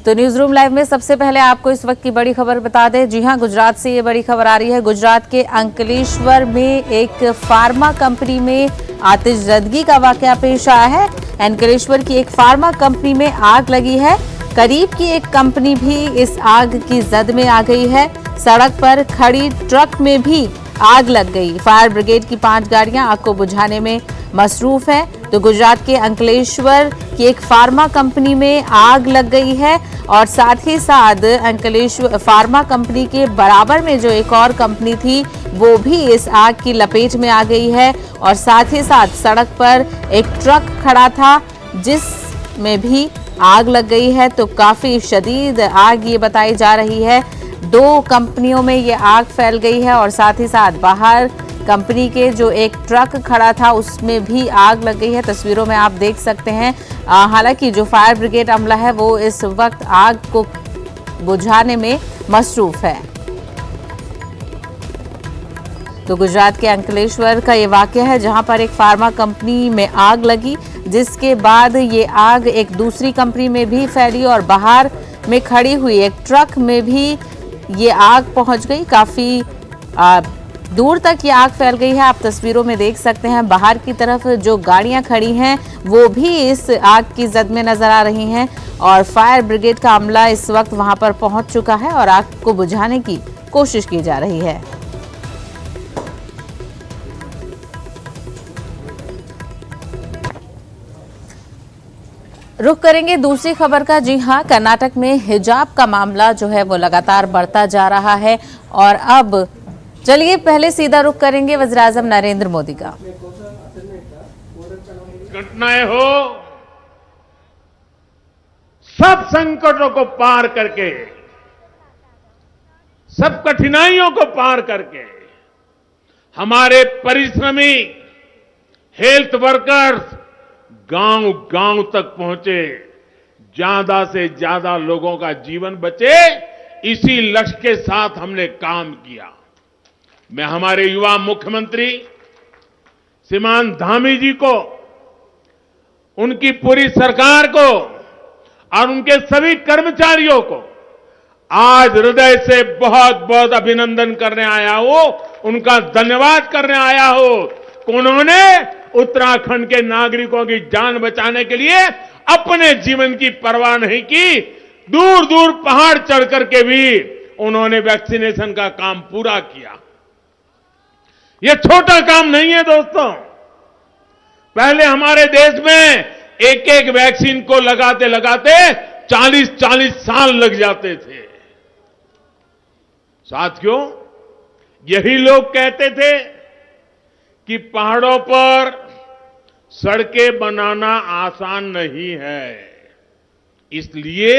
तो news room live में सबसे पहले आपको इस वक्त की बड़ी खबर बता दें। जी हां, गुजरात से ये बड़ी खबर आ रही है। गुजरात के अंकलेश्वर में एक फार्मा कंपनी में आतिशबाजी का वाकया पेश आया है। अंकलेश्वर की एक फार्मा कंपनी में आग लगी है। करीब की एक कंपनी भी इस आग की जद में आ गई है। सड़क पर खड़ी ट्रक में भी आग लग गई। फायर ब्रिगेड की 5 गाड़ियां आग को बुझाने में मसरूफ है। तो गुजरात के अंकलेश्वर की एक फार्मा कंपनी में आग लग गई है और साथ ही साथ अंकलेश्वर फार्मा कंपनी के बराबर में जो एक और कंपनी थी वो भी इस आग की लपेट में आ गई है। और साथ ही साथ सड़क पर एक ट्रक खड़ा था जिसमें भी आग लग गई है। तो काफी शदीद आग ये बताई जा रही है। 2 कंपनियों में ये आग फैल गई है और साथ ही साथ बाहर कंपनी के जो एक ट्रक खड़ा था उसमें भी आग लग गई है। तस्वीरों में आप देख सकते हैं। हालांकि जो फायर ब्रिगेड अमला है वो इस वक्त आग को बुझाने में मसरूफ है। तो गुजरात के अंकलेश्वर का ये वाकया है जहां पर एक फार्मा कंपनी में आग लगी, जिसके बाद ये आग एक दूसरी कंपनी में भी फैली और बाहर में खड़ी हुई एक ट्रक में भी ये आग पहुंच गई। काफी दूर तक ये आग फैल गई है। आप तस्वीरों में देख सकते हैं। बाहर की तरफ जो गाड़ियां खड़ी हैं वो भी इस आग की जद में नजर आ रही हैं और फायर ब्रिगेड का अमला इस वक्त वहां पर पहुंच चुका है और आग को बुझाने की कोशिश की जा रही है। रुख करेंगे दूसरी खबर का। जी हां, कर्नाटक में हिजाब का मामला जो है वो लगातार बढ़ता जा रहा है और अब चलिए पहले सीधा रुख करेंगे वज़ीर-ए-आज़म नरेंद्र मोदी का। घटनाएं हो, सब संकटों को पार करके, सब कठिनाइयों को पार करके हमारे परिश्रमी हेल्थ वर्कर्स गांव-गांव तक पहुंचे, ज्यादा से ज्यादा लोगों का जीवन बचे, इसी लक्ष्य के साथ हमने काम किया। मैं हमारे युवा मुख्यमंत्री श्रीमान धामी जी को, उनकी पूरी सरकार को और उनके सभी कर्मचारियों को आज हृदय से बहुत बहुत अभिनंदन करने आया हूं, उनका धन्यवाद करने आया हूं। उन्होंने उत्तराखंड के नागरिकों की जान बचाने के लिए अपने जीवन की परवाह नहीं की। दूर दूर पहाड़ चढ़ करके भी उन्होंने वैक्सीनेशन का काम पूरा किया। यह छोटा काम नहीं है दोस्तों। पहले हमारे देश में एक एक वैक्सीन को लगाते लगाते 40-40 साल लग जाते थे। साथियों, यही लोग कहते थे कि पहाड़ों पर सड़कें बनाना आसान नहीं है, इसलिए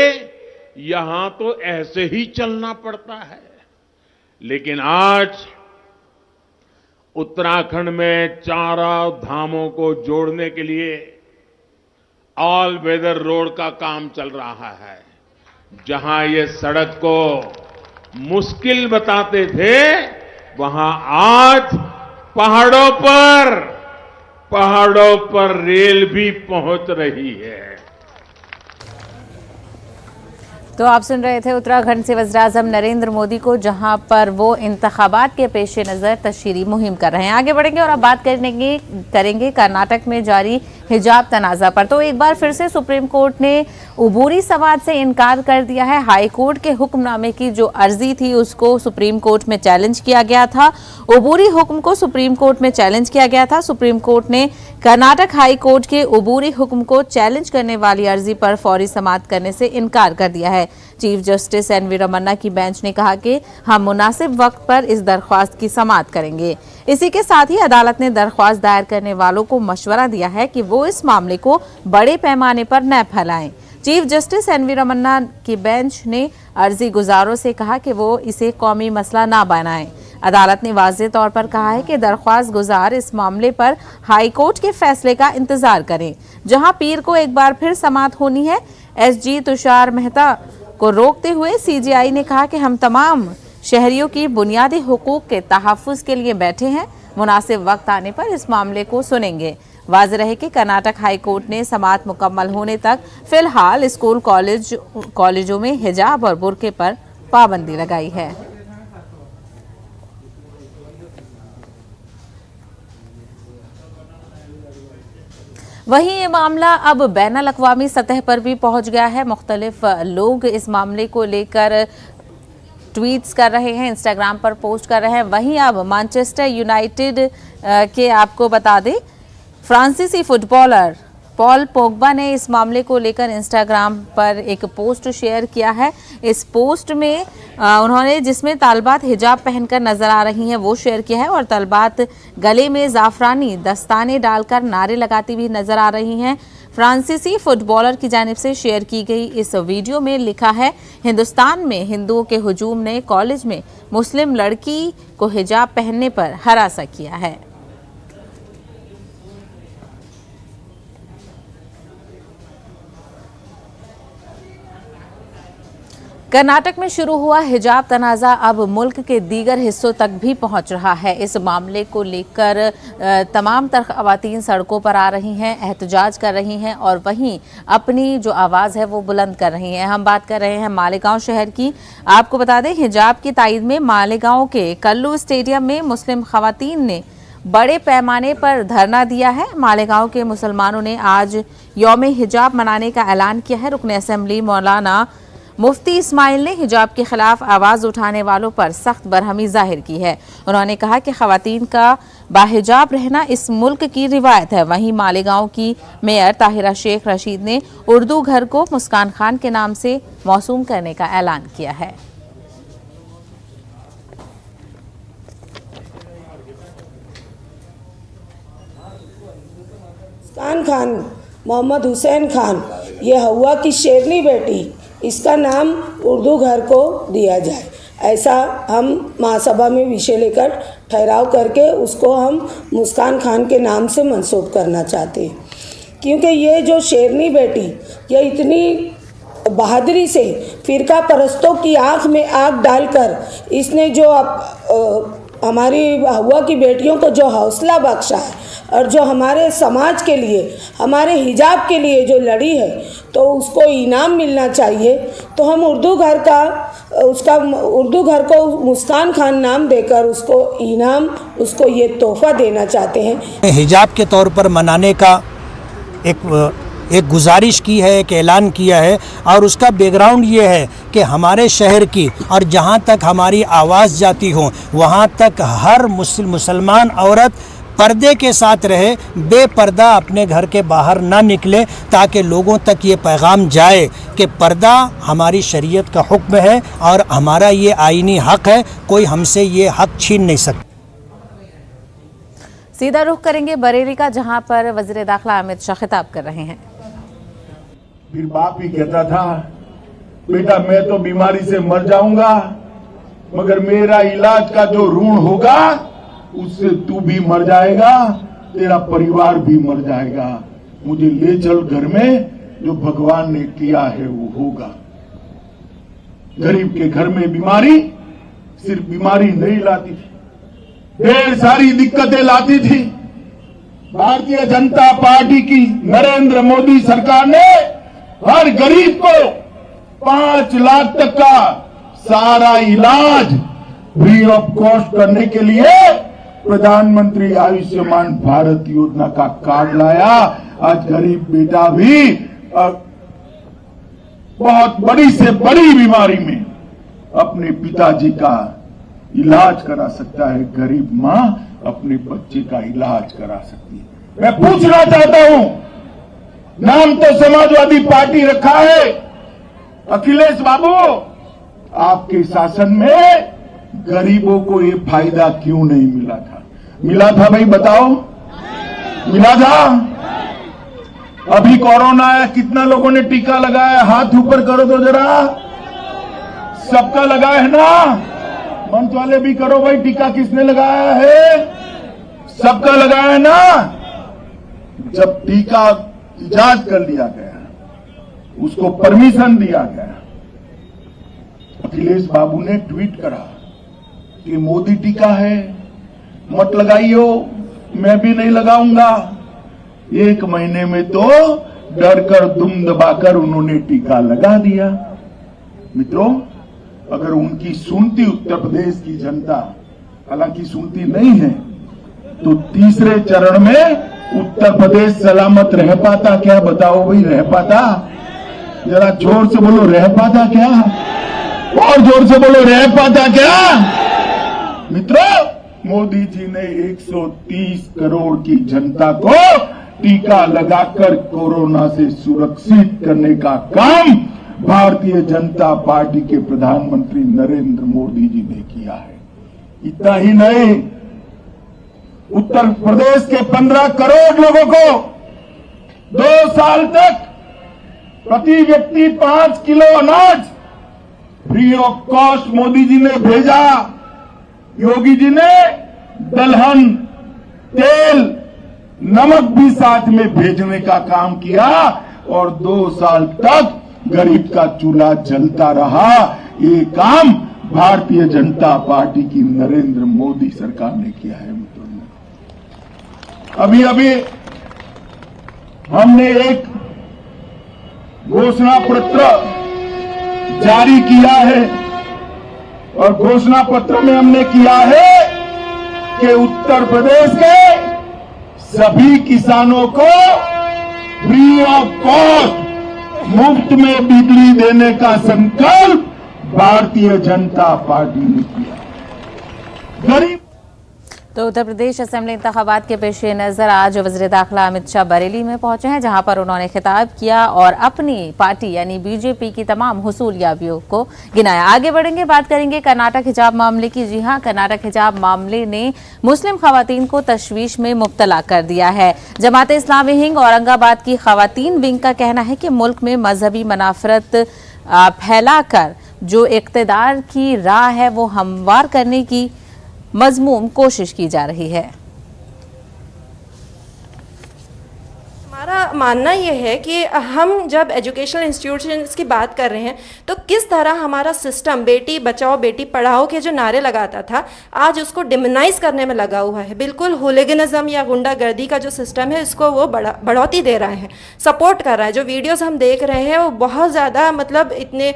यहां तो ऐसे ही चलना पड़ता है। लेकिन आज उत्तराखंड में चारों धामों को जोड़ने के लिए ऑल वेदर रोड का काम चल रहा है। जहां ये सड़क को मुश्किल बताते थे, वहां आज पहाड़ों पर रेल भी पहुंच रही है। तो आप सुन रहे थे उत्तराखंड से वज़ीर-ए-आज़म नरेंद्र मोदी को, जहां पर वो इंतखाबात के पेश नज़र तशहीरी मुहिम कर रहे हैं। आगे बढ़ेंगे और अब बात करेंगे कर्नाटक में जारी हिजाब तनाज़ा पर। तो एक बार फिर से सुप्रीम कोर्ट ने उबूरी समाज से इनकार कर दिया है। हाई कोर्ट के हुक्मनामे की जो अर्जी थी उसको सुप्रीम कोर्ट में चैलेंज किया गया था। उबूरी हुक्म को सुप्रीम कोर्ट में चैलेंज किया गया था। सुप्रीम कोर्ट ने कर्नाटक हाई कोर्ट के उबूरी हुक्म को चैलेंज करने वाली अर्जी पर फौरी समाअत करने से इनकार कर दिया है। Chief justice N V Ramana की बेंच ने कहा कि हम मुनासिब वक्त पर इस दरख्वास्त की समाअत करेंगे। इसी के साथ ही अदालत ने दरख्वास्त दायर करने वालों को मशवरा दिया है कि वो इस मामले को बड़े पैमाने पर न फैलाएं। Chief justice N V Ramana की बेंच ने अर्जी गुजारों से कहा कि वो इसे कौमी मसला ना बनाएं। अदालत ने वाज़ेह तौर पर कहा है कि दरख्वास्त गुजार इस मामले पर हाई कोर्ट के फैसले का इंतजार करें, जहां पीर को एक बार फिर समाअत होनी है। एसजी तुषार मेहता को रोकते हुए सीजेआई ने कहा कि हम तमाम शहरियों की बुनियादी हुकूक के तहफ़्फ़ुज़ के लिए बैठे हैं। मुनासिब वक्त आने पर इस मामले को सुनेंगे। वाज़ेह रहे कि कर्नाटक हाई कोर्ट ने समाअत मुकम्मल होने तक फिलहाल स्कूल कॉलेजों में हिजाब और बुर्के पर पाबंदी लगाई है। वहीं ये मामला अब बैनुल अक़वामी सतह पर भी पहुंच गया है। मुख्तलिफ लोग इस मामले को लेकर ट्वीट्स कर रहे हैं, इंस्टाग्राम पर पोस्ट कर रहे हैं। वहीं अब मैनचेस्टर यूनाइटेड के आपको बता दें फ्रांसीसी फुटबॉलर पॉल पोग्बा ने इस मामले को लेकर इंस्टाग्राम पर एक पोस्ट शेयर किया है। इस पोस्ट में उन्होंने जिसमें तालबात हिजाब पहनकर नजर आ रही हैं वो शेयर किया है और तालबात गले में जाफरानी दस्ताने डालकर नारे लगाती हुई नजर आ रही हैं। फ्रांसीसी फुटबॉलर की जानिब से शेयर की गई इस वीडियो में लिखा है, हिंदुस्तान में हिंदुओं के हुजूम ने कॉलेज में मुस्लिम लड़की को हिजाब पहनने पर हरासा किया है। कर्नाटक में शुरू हुआ हिजाब तनाज़ा अब मुल्क के दीगर हिस्सों तक भी पहुंच रहा है। इस मामले को लेकर तमाम तर ख़वातीन सड़कों पर आ रही हैं, एहतजाज कर रही हैं और वहीं अपनी जो आवाज़ है वो बुलंद कर रही हैं। हम बात कर रहे हैं मालेगांव शहर की। आपको बता दें हिजाब की तायीद में मालेगांव के कल्लू स्टेडियम में मुस्लिम ख़वातीन ने बड़े पैमाने पर धरना दिया है। मालेगांव के मुसलमानों ने आज यौम हिजाब मनाने का ऐलान किया है। रुकन असेंबली मौलाना मुफ्ती इस्माइल ने हिजाब के खिलाफ आवाज़ उठाने वालों पर सख्त बरहमी जाहिर की है। उन्होंने कहा कि ख़वातीन का बाहिजाब रहना इस मुल्क की रिवायत है। वहीं मालेगांव की मेयर ताहिरा शेख रशीद ने उर्दू घर को मुस्कान खान के नाम से मौसूम करने का ऐलान किया है। मुस्कान खान, मोहम्मद हुसैन खान, ये हवा की शेरनी बेटी, इसका नाम उर्दू घर को दिया जाए, ऐसा हम महासभा में विषय लेकर ठहराव करके उसको हम मुस्कान खान के नाम से मंसूब करना चाहते हैं। क्योंकि ये जो शेरनी बेटी ये इतनी बहादुरी से फ़िरका परस्तों की आँख में आग डालकर इसने जो हमारी हवा की बेटियों को जो हौसला बख्शा है और जो हमारे समाज के लिए, हमारे हिजाब के लिए जो लड़ी है, तो उसको इनाम मिलना चाहिए। तो हम उर्दू घर को मुस्कान खान नाम देकर उसको इनाम, उसको ये तोहफा देना चाहते हैं। हिजाब के तौर पर मनाने का एक गुजारिश की है, एक ऐलान किया है और उसका बैकग्राउंड ये है कि हमारे शहर की और जहाँ तक हमारी आवाज़ जाती हो वहाँ तक हर मुसलमान औरत पर्दे के साथ रहे, बेपर्दा अपने घर के बाहर ना निकले, ताकि लोगों तक ये पैगाम जाए कि पर्दा हमारी शरीयत का हुक्म है और हमारा ये आईनी हक है, कोई हमसे ये हक छीन नहीं सकता। सीधा रुख करेंगे बरेली का, जहां पर वज़ीर दाखिला अमित शाह खिताब कर रहे हैं। फिर बाप ही कहता था, बेटा मैं तो बीमारी से मर जाऊंगा, मगर मेरा इलाज का जो ऋण होगा उससे तू भी मर जाएगा, तेरा परिवार भी मर जाएगा। मुझे ले चल घर में, जो भगवान ने किया है वो होगा। गरीब के घर में बीमारी सिर्फ बीमारी नहीं लाती थी, ढेर सारी दिक्कतें लाती थी। भारतीय जनता पार्टी की नरेंद्र मोदी सरकार ने हर गरीब को 5 लाख तक का सारा इलाज फ्री ऑफ कॉस्ट करने के लिए प्रधानमंत्री आयुष्मान भारत योजना का कार्ड लाया। आज गरीब बेटा भी बहुत बड़ी से बड़ी बीमारी में अपने पिताजी का इलाज करा सकता है, गरीब मां अपने बच्चे का इलाज करा सकती है। मैं पूछना चाहता हूं, नाम तो समाजवादी पार्टी रखा है, अखिलेश बाबू आपके शासन में गरीबों को ये फायदा क्यों नहीं मिला था? मिला था भाई, बताओ, मिला था? अभी कोरोना आया, कितना लोगों ने टीका लगाया? हाथ ऊपर करो तो जरा, सबका लगाया है ना? मंच वाले भी करो भाई, टीका किसने लगाया है? सबका लगाया है ना? जब टीका इजाद कर लिया गया, उसको परमिशन दिया गया, अखिलेश बाबू ने ट्वीट करा कि मोदी टीका है, मत लगाइयो, मैं भी नहीं लगाऊंगा। 1 महीने में तो डर कर दुम दबाकर उन्होंने टीका लगा दिया। मित्रों, अगर उनकी सुनती उत्तर प्रदेश की जनता, हालांकि सुनती नहीं है, तो तीसरे चरण में उत्तर प्रदेश सलामत रह पाता क्या? बताओ भाई, रह पाता? जरा जोर से बोलो, रह पाता क्या? और जोर से बोलो, रह पाता क्या? मित्रों, मोदी जी ने 130 करोड़ की जनता को टीका लगाकर कोरोना से सुरक्षित करने का काम भारतीय जनता पार्टी के प्रधानमंत्री नरेंद्र मोदी जी ने किया है। इतना ही नहीं, उत्तर प्रदेश के 15 करोड़ लोगों को 2 साल तक प्रति व्यक्ति 5 किलो अनाज free of cost Modi ji ने भेजा। योगी जी ने दलहन, तेल, नमक भी साथ में भेजने का काम किया और 2 साल तक गरीब का चूल्हा जलता रहा। ये काम भारतीय जनता पार्टी की नरेंद्र मोदी सरकार ने किया है। मित्रों, अभी अभी हमने एक घोषणा पत्र जारी किया है और घोषणा पत्र में हमने किया है कि उत्तर प्रदेश के सभी किसानों को फ्री ऑफ कॉस्ट मुफ्त में बिजली देने का संकल्प भारतीय जनता पार्टी ने किया। गरीब तो उत्तर प्रदेश असेंबली इंतखाबात के पेश नज़र आज वज़ीर दाखिला अमित शाह बरेली में पहुंचे हैं, जहां पर उन्होंने खिताब किया और अपनी पार्टी यानी बीजेपी की तमाम हुसूलियाबियों को गिनाया। आगे बढ़ेंगे, बात करेंगे कर्नाटक हिजाब मामले की। जी हां, कर्नाटक हिजाब मामले ने मुस्लिम खवातीन को तशवीश में मुब्तला कर दिया है। जमात इस्लामी हिंद औरंगाबाद की खवातीन विंग का कहना है कि मुल्क में मजहबी मनाफरत फैलाकर जो इक़्तिदार की राह है वो हमवार करने की मज़मूम कोशिश की जा रही है। हमारा मानना यह है कि हम जब एजुकेशनल इंस्टीट्यूशंस की बात कर रहे हैं तो किस तरह हमारा सिस्टम बेटी बचाओ बेटी पढ़ाओ के जो नारे लगाता था आज उसको डिमोनाइज करने में लगा हुआ है। बिल्कुल हुलिगनिज्म या गुंडागर्दी का जो सिस्टम है इसको वो बढ़ोतरी दे रहे हैं, सपोर्ट कर रहा है। जो वीडियोस हम देख रहे हैं वो बहुत ज़्यादा मतलब इतने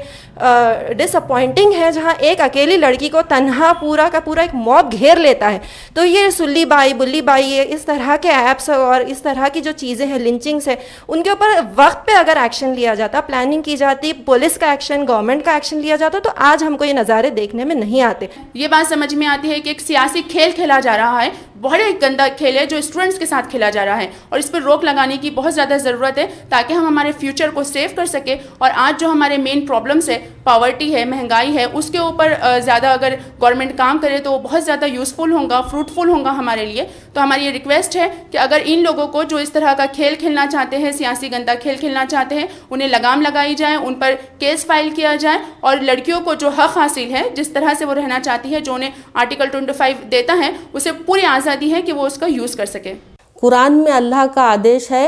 डिसअपॉइंटिंग है, जहाँ एक अकेली लड़की को तन्हा पूरा का पूरा एक मॉब घेर लेता है। तो ये सुल्ली बाई बुल्ली बाई ये इस तरह के ऐप्स और इस तरह की जो चीज़ें हैं लिंचिंग्स है, उनके ऊपर वक्त पे अगर एक्शन लिया जाता, प्लानिंग की जाती, पुलिस का एक्शन, गवर्नमेंट का एक्शन लिया जाता, तो आज हमको ये नज़ारे देखने में नहीं आते। ये बात समझ में आती है कि एक सियासी खेल खेला जा रहा है, बहुत एक गंदा खेल है जो स्टूडेंट्स के साथ खेला जा रहा है और इस पर रोक लगाने की बहुत ज़्यादा ज़रूरत है ताकि हम हमारे फ्यूचर को सेव कर सके। और आज जो हमारे मेन प्रॉब्लम्स है, पॉवर्टी है, महंगाई है, उसके ऊपर ज़्यादा अगर गवर्नमेंट काम करे तो वो बहुत ज़्यादा यूज़फुल होगा, फ्रूटफुल होगा हमारे लिए। तो हमारी ये रिक्वेस्ट है कि अगर इन लोगों को जो इस तरह का खेल खेलना चाहते हैं, सियासी गंदा खेल खेलना चाहते हैं, उन्हें लगाम लगाई जाए, उन पर केस फाइल किया जाए और लड़कियों को जो हक हासिल है, जिस तरह से वो रहना चाहती है, जो उन्हें आर्टिकल 25 देता है, उसे पूरी आज़ादी है कि वो उसका यूज़ कर सके। कुरान में अल्लाह का आदेश है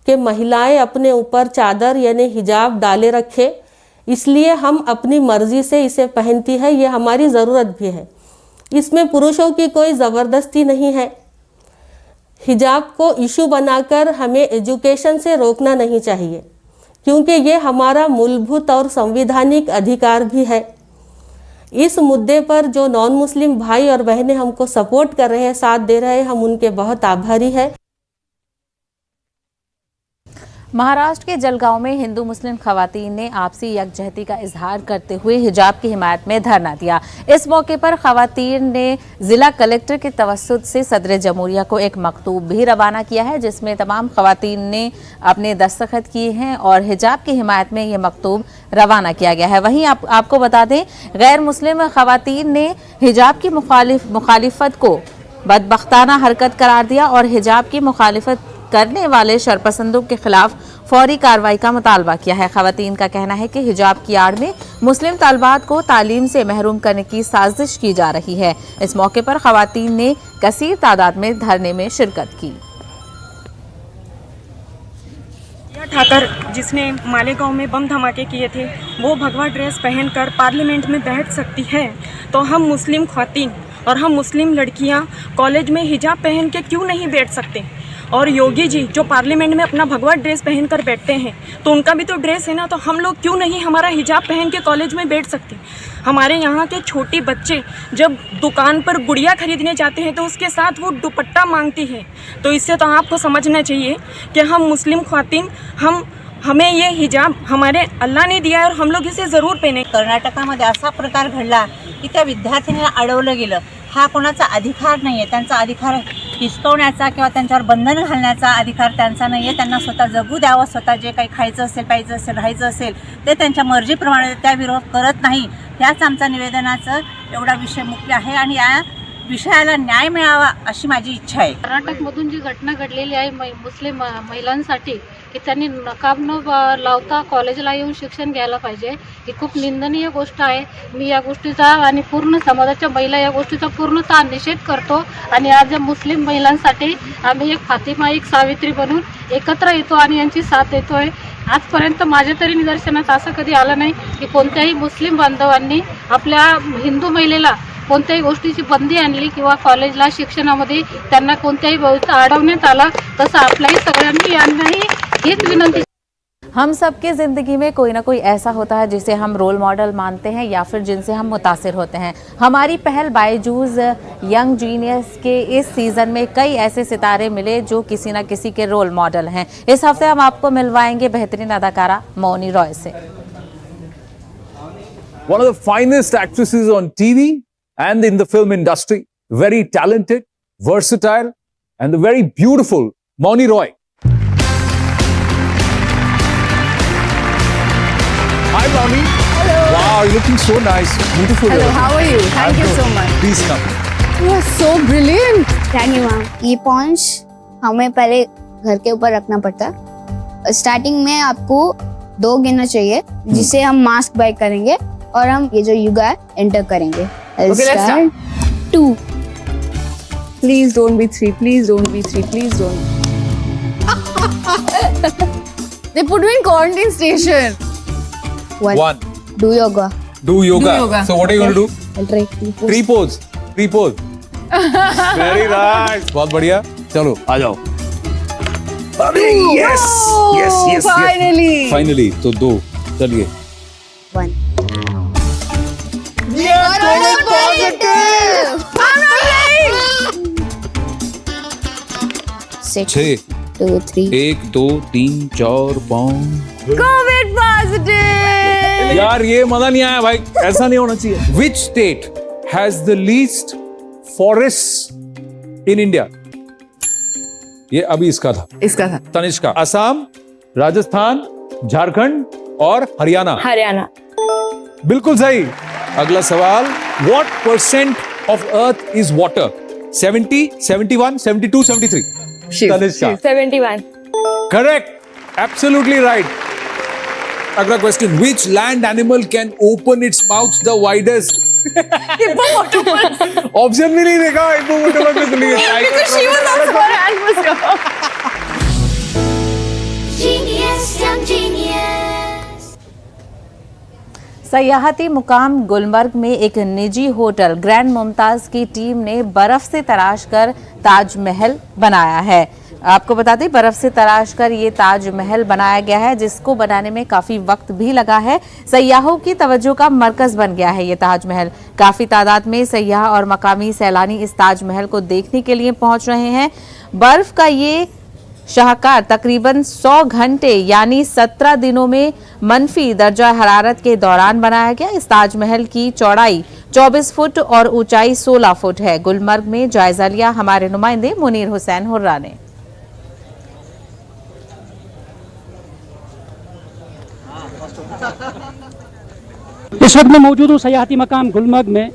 कि महिलाएं अपने ऊपर चादर यानी हिजाब डाले रखे, इसलिए हम अपनी मर्जी से इसे पहनती है, ये हमारी ज़रूरत भी है। इसमें पुरुषों की कोई ज़बरदस्ती नहीं है। हिजाब को इशू बनाकर हमें एजुकेशन से रोकना नहीं चाहिए, क्योंकि ये हमारा मूलभूत और संवैधानिक अधिकार भी है। इस मुद्दे पर जो नॉन मुस्लिम भाई और बहनें हमको सपोर्ट कर रहे हैं, साथ दे रहे हैं, हम उनके बहुत आभारी हैं। महाराष्ट्र के जलगांव में हिंदू मुस्लिम खवातीन ने आपसी यकजहती का इजहार करते हुए हिजाब की हिमायत में धरना दिया। इस मौके पर खवातीन ने जिला कलेक्टर के तवस्सुत से सदर जमहूरिया को एक मकतूब भी रवाना किया है, जिसमें तमाम खवातीन ने अपने दस्तखत किए हैं और हिजाब की हिमायत में ये मकतूब रवाना किया गया है। वहीं आपको बता दें, गैर मुस्लिम खवातीन ने हिजाब की मुखालिफत को बदबख्ताना हरकत करार दिया और हिजाब की मुखालिफत करने वाले शरपसंदों के खिलाफ फौरी कार्रवाई का मुतालबा किया है। खवातीन का कहना है कि हिजाब की आड़ में मुस्लिम तालिबात को तालीम से महरूम करने की साजिश की जा रही है। इस मौके पर खवातीन ने कसीर तादाद में धरने में शिरकत की। ठाकर जिसने मालेगांव में बम धमाके किए थे, वो भगवा ड्रेस पहनकर पार्लियामेंट में बैठ सकती है, तो हम मुस्लिम ख्वातीन और हम मुस्लिम लड़कियां कॉलेज में हिजाब पहन के क्यों नहीं बैठ सकते? और योगी जी जो पार्लियामेंट में अपना भगवा ड्रेस पहन कर बैठते हैं, तो उनका भी तो ड्रेस है ना, तो हम लोग क्यों नहीं हमारा हिजाब पहन के कॉलेज में बैठ सकते? हमारे यहाँ के छोटे बच्चे जब दुकान पर गुड़िया खरीदने जाते हैं तो उसके साथ वो दुपट्टा मांगती है। तो इससे तो आपको समझना चाहिए कि हम मुस्लिम ख्वातीन हमें ये हिजाब हमारे अल्लाह ने दिया है और हम लोग इसे ज़रूर पहने। कर्नाटकामध्ये असा प्रकार घडला की त्या विद्यार्थ्यांना अडवलं गेलं. हा कोणाचा अधिकार नाही आहे. त्यांचा अधिकार हिसकवण्याचा किंवा त्यांच्यावर बंधन घालण्याचा अधिकार त्यांचा नाही आहे. त्यांना स्वतः जगू द्यावं, स्वतः जे काही खायचं असेल, प्यायचं असेल, राहायचं असेल ते त्यांच्या मर्जीप्रमाणे, त्या विरोध करत नाही. याच आमचा निवेदनाचं एवढा विषय मुख्य आहे आणि या विषयाला न्याय मिळावा अशी माझी इच्छा आहे. कर्नाटकमधून जी घटना घडलेली आहे मुस्लिम महिलांसाठी की त्यांनी नकाब न लावता कॉलेजला येऊन शिक्षण घ्यायला पाहिजे, ही खूप निंदनीय गोष्ट आहे. मी या गोष्टीचा आणि पूर्ण समाजाच्या महिला या गोष्टीचा पूर्णतः निषेध करतो. आणि आज या मुस्लिम महिलांसाठी आम्ही एक फातिमा, एक सावित्री बनून एकत्र येतो आणि यांची साथ देतोय. आजपर्यंत माझ्या तरी निदर्शनात असं कधी आलं नाही की कोणत्याही मुस्लिम बांधवांनी आपल्या हिंदू महिलेला कोणत्याही गोष्टीची बंदी आणली किंवा कॉलेजला शिक्षणामध्ये त्यांना कोणत्याही व्यवस्था अडवण्यात आला. तसं आपल्याही सगळ्यांनी यांनाही हीच विनंती. हम सबके ज़िंदगी में कोई ना कोई ऐसा होता है जिसे हम रोल मॉडल मानते हैं या फिर जिनसे हम मुतासिर होते हैं. हमारी पहल बायजूस यंग जीनियस के इस सीज़न में कई ऐसे सितारे मिले जो किसी न किसी के रोल मॉडल हैं. इस हफ्ते हम आपको मिलवाएंगे बेहतरीन अदाकारा मौनी रॉय से. One of the finest actresses on TV and in the film industry, very talented, versatile, and the very beautiful Mauny Roy. Hi, Mauny. Hello. Wow, you're looking so nice, beautiful. Hello, how are you? Thank you so much. Please come. You are so brilliant. Thank you, ma'am. ये पॉन्च हमें पहले घर के ऊपर रखना पड़ता है. Starting में आपको 2 गिनना चाहिए, जिसे हम मास्क बाय करेंगे और हम ये जो युगा है एंटर करेंगे. Okay, let's start. 2. Please don't be 3. Please don't be 3. Please don't. They put me in quarantine station. 1. Do yoga. Do yoga. So what are you going to do? I'll try 3 pose. 3 pose. Very nice. बहुत बढ़िया. चलो आ जाओ. अरे yes. Yes. Finally. Finally. तो 2. चलिए. 1. COVID positive. I'm not lying. 6. 2, 3. 1 2 3 4 5. COVID positive. यार ये मजा नहीं आया भाई, ऐसा नहीं होना चाहिए. Which state has the least forests in India? ये अभी इसका था. तनिष्का. असम, राजस्थान, झारखंड और हरियाणा. बिल्कुल सही. अगला सवाल. What % of Earth is water? 70, 71, 72, 73. Tanishka. 71. Correct. Absolutely right. अगला question. Which land animal can open its mouth the widest? Option भी नहीं देखा. हिप्पोपोटामस में चली गई. Because she was also her hand was up. Genius, young genius. सयाहती मुकाम गुलमर्ग में एक निजी होटल ग्रैंड मुमताज की टीम ने बर्फ से तराश कर ताजमहल बनाया है. आपको बता दें, बर्फ से तराश कर ये ताजमहल बनाया गया है, जिसको बनाने में काफ़ी वक्त भी लगा है. सयाहों की तवज्जो का मरकज़ बन गया है ये ताजमहल. काफ़ी तादाद में सयाह और मकामी सैलानी इस ताजमहल को देखने के लिए पहुंच रहे हैं. बर्फ का ये शाहकार तकरीबन 100 घंटे यानी 17 दिनों में मनफी दर्जा हरारत के दौरान बनाया गया. इस ताजमहल की चौड़ाई 24 फुट और ऊंचाई 16 फुट है. गुलमर्ग में जायजा लिया हमारे नुमाइंदे मुनीर हुसैन हुर्रा ने. इस वक्त मैं मौजूद हूँ सयाहती मकाम गुलमर्ग में,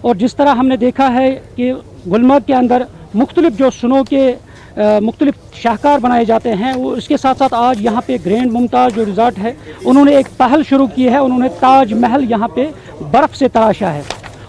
और जिस तरह हमने देखा है कि गुलमर्ग के अंदर मुख्तलिफ जो स्नो के मुख्तलिफ शाहकार बनाए जाते हैं, वो इसके साथ साथ आज यहाँ पे ग्रैंड मुमताज़ जो रिज़ॉर्ट है, उन्होंने एक पहल शुरू की है. उन्होंने ताजमहल यहाँ पे बर्फ़ से तराशा है.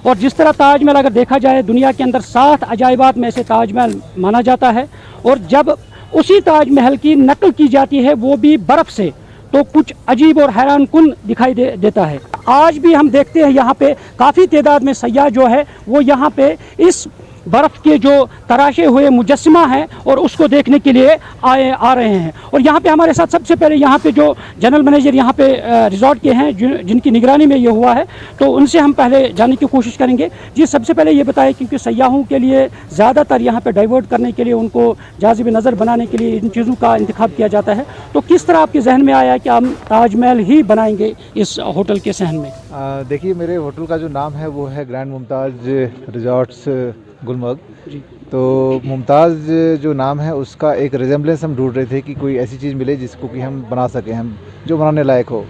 और जिस तरह ताजमहल अगर देखा जाए दुनिया के अंदर 7 अजायबात में से ताजमहल माना जाता है, और जब उसी ताजमहल की नकल की जाती है वो भी बर्फ़ से, तो कुछ अजीब और हैरान कुन दिखाई देता है. आज भी हम देखते हैं यहाँ पे काफ़ी तादाद में सयाह जो है वो यहाँ पे इस बर्फ़ के जो तराशे हुए मुजस्समा है और उसको देखने के लिए आ रहे हैं। और यहाँ पे हमारे साथ सबसे पहले यहाँ पे जो जनरल मैनेजर यहाँ पे रिजॉर्ट के हैं जिनकी निगरानी में ये हुआ है, तो उनसे हम पहले जानने की कोशिश करेंगे। जी, सबसे पहले ये बताएं, क्योंकि सयाहों के लिए ज़्यादातर यहाँ पे डाइवर्ट करने के लिए, उनको जाज़िब नज़र बनाने के लिए इन चीज़ों का इंतखाब किया जाता है, तो किस तरह आपके जहन में आया कि हम ताजमहल ही बनाएंगे इस होटल के सहन में? देखिए, मेरे होटल का जो नाम है वो है ग्रैंड मुमताज़ रिजॉर्ट्स गुलमर्ग। तो मुमताज़ जो नाम है उसका एक रिजेम्बलेंस हम ढूंढ रहे थे कि कोई ऐसी चीज़ मिले जिसको कि हम बना सकें, हम जो बनाने लायक हो।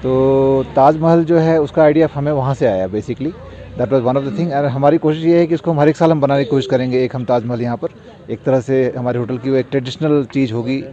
तो ताजमहल जो है उसका आइडिया हमें वहाँ से आया basically. That was one of the thing. और हमारी कोशिश ये है कि इसको हम हर एक साल हम बनाने की कोशिश करेंगे। एक हम ताजमहल यहाँ पर एक तरह से हमारे होटल की वो एक ट्रेडिशनल चीज़ होगी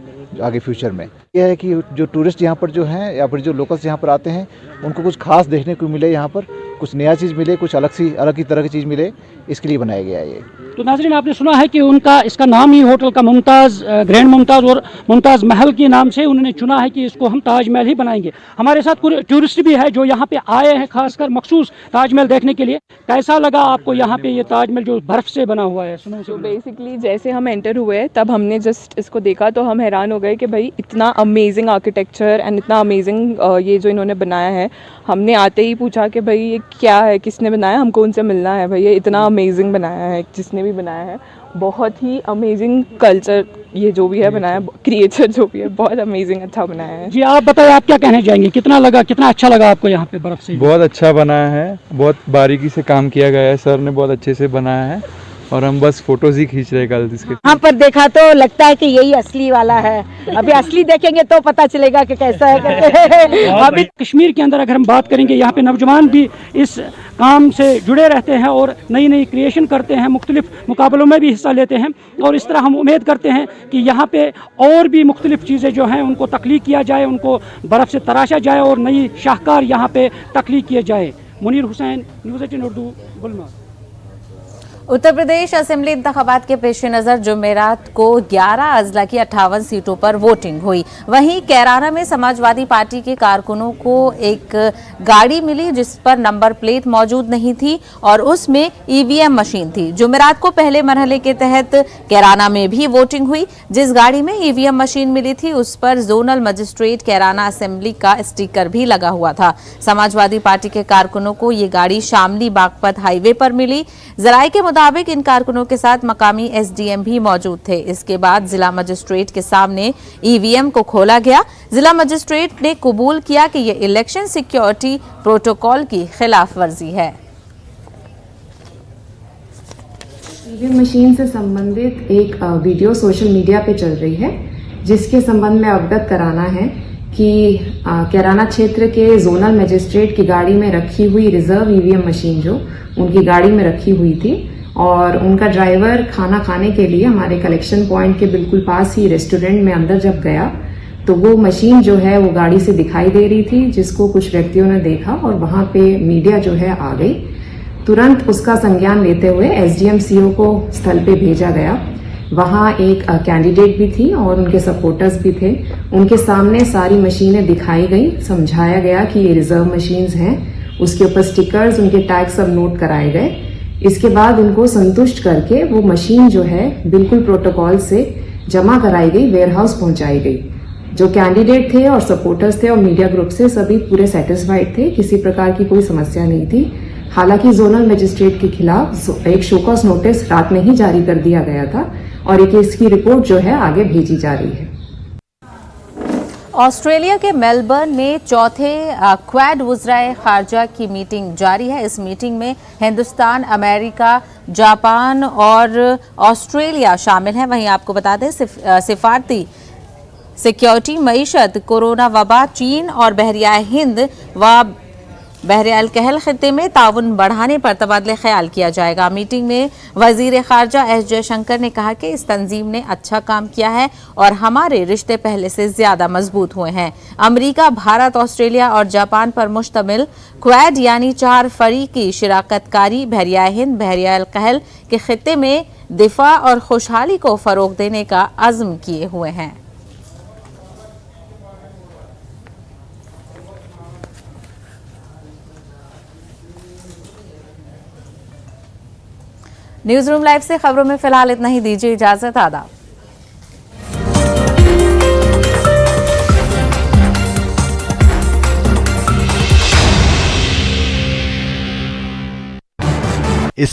आगे फ्यूचर में। यह है कि जो टूरिस्ट यहाँ पर जो हैं या फिर जो लोकल्स यहाँ पर आते हैं उनको कुछ खास देखने को मिले, यहाँ पर कुछ नया चीज़ मिले, कुछ अलग की तरह की चीज़ मिले, इसके लिए बनाया गया है ये। तो नाज़रीन, आपने सुना है कि उनका इसका नाम ही होटल का मुमताज़, ग्रैंड मुमताज़ और मुमताज़ महल के नाम से उन्होंने चुना है कि इसको हम ताजमहल ही बनाएंगे। हमारे साथ पूरे टूरिस्ट भी है जो यहाँ पे आए हैं खासकर मखसूस ताजमहल देखने के लिए। कैसा लगा आपको यहाँ पे ये ताजमहल जो बर्फ़ से बना हुआ है? सुनो। तो बेसिकली जैसे हम एंटर हुए तब हमने जस्ट इसको देखा तो हम हैरान हो गए कि भाई इतना अमेजिंग आर्किटेक्चर एंड इतना अमेजिंग ये जो इन्होंने बनाया है। हमने आते ही पूछा कि भाई ये क्या है, किसने बनाया, हमको उनसे मिलना है। भाई ये इतना अमेजिंग बनाया है, जिसने भी बनाया है बहुत ही अमेजिंग कल्चर, ये जो भी है बनाया, क्रिएचर जो भी है बहुत अमेजिंग अच्छा बनाया है। जी, आप बताइए, आप क्या कहना चाहेंगे? कितना अच्छा लगा आपको यहाँ पे बर्फ़ से? बहुत अच्छा बनाया है, बहुत बारीकी से काम किया गया है, सर ने बहुत अच्छे से बनाया है और हम बस फोटोज ही खींच रहे कल इसके। यहाँ पर देखा तो लगता है कि यही असली वाला है। अभी असली देखेंगे तो पता चलेगा कि कैसा है। अभी कश्मीर के अंदर अगर हम बात करेंगे, यहाँ पे नौजवान भी इस काम से जुड़े रहते हैं और नई नई क्रिएशन करते हैं, मुख्तलिफ मुकाबलों में भी हिस्सा लेते हैं। और इस तरह हम उम्मीद करते हैं कि यहाँ पे और भी मुख्तलिफ चीज़ें जो हैं उनको तख्लीक किया जाए, उनको बर्फ़ से तराशा जाए और नई शाहकार यहाँ पे तख्लीक किए जाए। मुनीर हुसैन, न्यूज़ 18 उर्दू, गुलमर्ग। उत्तर प्रदेश असेंबली इंतखाबात के पेश नज़र जुमेरात को 11 अजला की 58 सीटों पर वोटिंग हुई। वहीं कैराना में समाजवादी पार्टी के कारकुनों को एक गाड़ी मिली जिस पर नंबर प्लेट मौजूद नहीं थी और उसमें ईवीएम मशीन थी। जुमेरात को पहले मरहले के तहत कैराना में भी वोटिंग हुई। जिस गाड़ी में ईवीएम मशीन मिली थी उस पर जोनल मजिस्ट्रेट कैराना असेंबली का स्टिकर भी लगा हुआ था। समाजवादी पार्टी के कारकुनों को ये गाड़ी शामली बागपत हाईवे पर मिली। जराये के मुताबिक इन कारकुनों के साथ मकामी एसडीएम भी मौजूद थे। इसके बाद जिला मजिस्ट्रेट के सामने ईवीएम को खोला गया। जिला मजिस्ट्रेट ने कबूल किया कि यह इलेक्शन सिक्योरिटी प्रोटोकॉल की खिलाफ वर्जी है। ईवीएम मशीन से संबंधित एक वीडियो सोशल मीडिया पे चल रही है, जिसके संबंध में अवगत कराना है कि कैराना क्षेत्र के जोनल मजिस्ट्रेट की गाड़ी में रखी हुई रिजर्व ईवीएम मशीन जो उनकी गाड़ी में रखी हुई थी और उनका ड्राइवर खाना खाने के लिए हमारे कलेक्शन पॉइंट के बिल्कुल पास ही रेस्टोरेंट में अंदर जब गया तो वो मशीन जो है वो गाड़ी से दिखाई दे रही थी, जिसको कुछ व्यक्तियों ने देखा और वहां पे मीडिया जो है आ गई। तुरंत उसका संज्ञान लेते हुए एसडीएम सीओ को स्थल पे भेजा गया। वहां एक कैंडिडेट भी थी और उनके सपोर्टर्स भी थे। उनके सामने सारी मशीनें दिखाई गई, समझाया गया कि ये रिजर्व मशीन्स हैं, उसके ऊपर स्टिकर्स, उनके टैग सब नोट कराए गए। इसके बाद उनको संतुष्ट करके वो मशीन जो है बिल्कुल प्रोटोकॉल से जमा कराई गई, वेयरहाउस पहुंचाई गई। जो कैंडिडेट थे और सपोर्टर्स थे और मीडिया ग्रुप से सभी पूरे सेटिस्फाइड थे, किसी प्रकार की कोई समस्या नहीं थी। हालांकि जोनल मजिस्ट्रेट के खिलाफ एक शोकॉस नोटिस रात में ही जारी कर दिया गया था और एक इसकी रिपोर्ट जो है आगे भेजी जा रही है। ऑस्ट्रेलिया के मेलबर्न में चौथे क्वाड वज़राए खारजा की मीटिंग जारी है। इस मीटिंग में हिंदुस्तान, अमेरिका, जापान और ऑस्ट्रेलिया शामिल हैं। वहीं आपको बता दें सिफारती सिक्योरिटी, मईशत, कोरोना वबा, चीन और बहरियाए हिंद व बहरियाल कहल खित्ते में ताउन बढ़ाने पर तबादले ख्याल किया जाएगा। मीटिंग में वजीर खारजा एस जयशंकर ने कहा कि इस तंजीम ने अच्छा काम किया है और हमारे रिश्ते पहले से ज्यादा मजबूत हुए हैं। अमेरिका, भारत, ऑस्ट्रेलिया और जापान पर मुश्तमिल क्वाड यानी 4 फरीकी शिराकतकारी बहरियाए हिंद, बहरियाल कहल के खित्ते में दिफा और खुशहाली को फरोग देने का अज़्म किए हुए हैं। न्यूज रूम लाइव से खबरों में फिलहाल इतना ही। दीजिए इजाजत, आदाब। इस